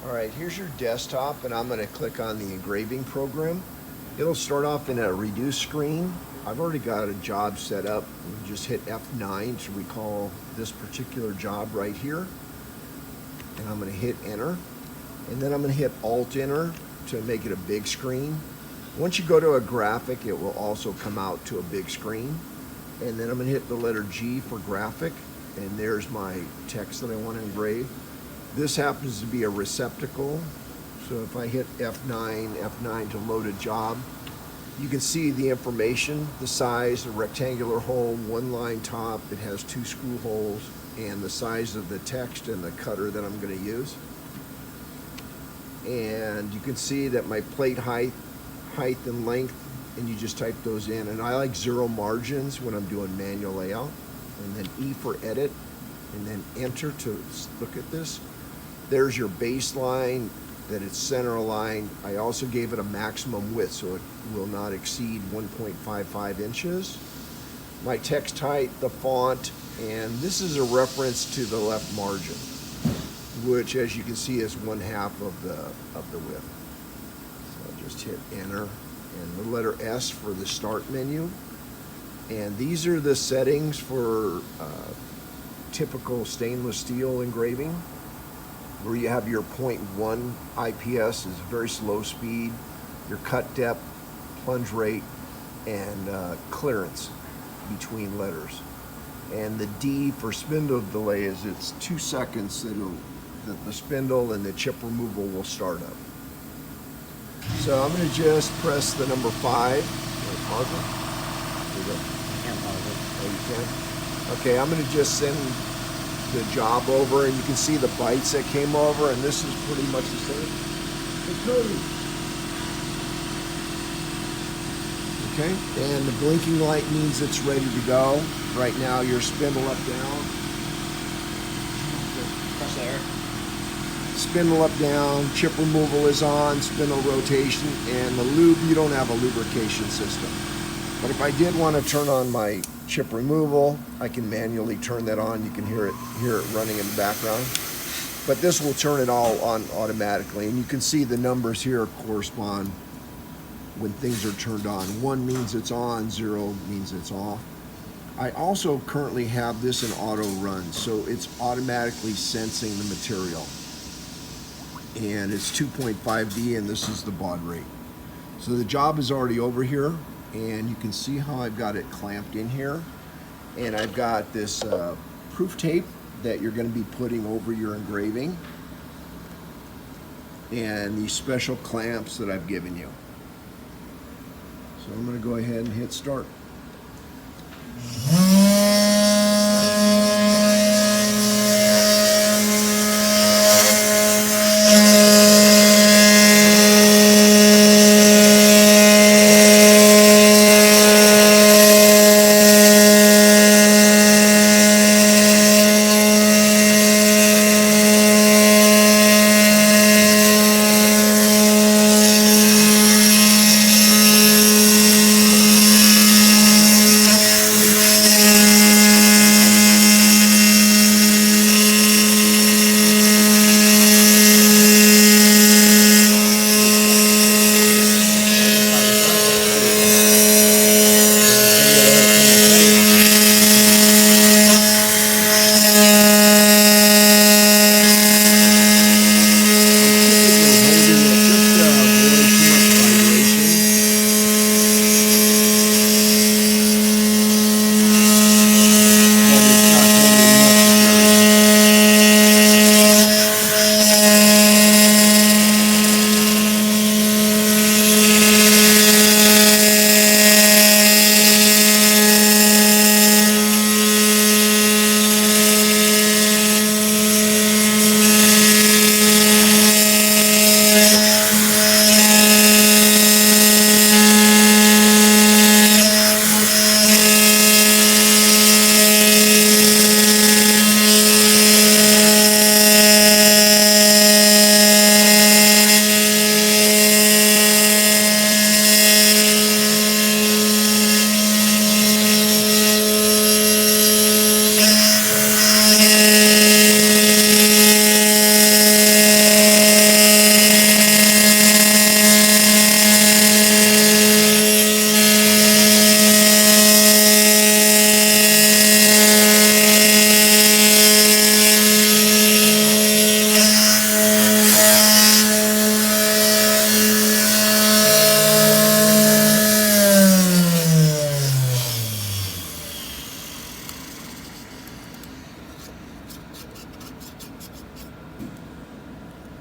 Alright, here's your desktop, and I'm going to click on the engraving program. It'll start off in a reduced screen. I've already got a job set up. You just hit F9 to recall this particular job right here. And I'm going to hit enter. And then I'm going to hit Alt enter to make it a big screen. Once you go to a graphic, it will also come out to a big screen. And then I'm going to hit the letter G for graphic. And there's my text that I want to engrave. This happens to be a receptacle. So if I hit F9 to load a job, you can see the information, the size, the rectangular hole, one line top, it has 2 screw holes, and the size of the text and the cutter that I'm going to use. And you can see that my plate height and length, and you just type those in. And I like 0 margins when I'm doing manual layout. And then E for edit, and then enter to look at this. There's your baseline, that it's center aligned. I also gave it a maximum width, so it will not exceed 1.55 inches. My text height, the font, and this is a reference to the left margin, which, as you can see, is 1/2 of the width. So I'll just hit enter, and the letter S for the start menu. And these are the settings for typical stainless steel engraving, where you have your 0.1 IPS is very slow speed, your cut depth, plunge rate, and clearance between letters. And the D for spindle delay is it's 2 seconds that the spindle and the chip removal will start up. So I'm going to just press the number 5. Pause it. There you go. Can't pause it. Oh, you can? Okay, I'm going to just send the job over, and you can see the bytes that came over, and this is pretty much the same. Okay, and the blinking light means it's ready to go. Right now, your spindle up, down. Press there. Spindle up, down, chip removal is on, spindle rotation, and the lube, you don't have a lubrication system. But if I did want to turn on my chip removal, I can manually turn that on. You can hear it running in the background. But this will turn it all on automatically. And you can see the numbers here correspond when things are turned on. 1 means it's on, 0 means it's off. I also currently have this in auto run, so it's automatically sensing the material. And it's 2.5D, and this is the baud rate. So the job is already over here, and you can see how I've got it clamped in here. And I've got this proof tape that you're going to be putting over your engraving, and these special clamps that I've given you. So I'm going to go ahead and hit start.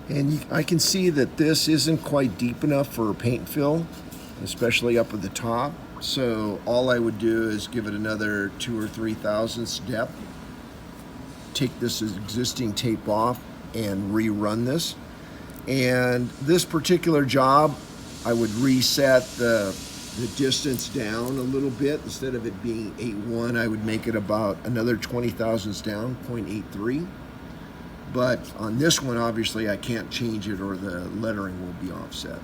And I can see that this isn't quite deep enough for a paint fill, especially up at the top. So all I would do is give it another 2 or 3 thousandths depth, take this existing tape off and rerun this. And this particular job, I would reset the distance down a little bit. Instead of it being 8.1, I would make it about another 20 thousandths down, 0.83. But on this one, obviously, I can't change it or the lettering will be offset.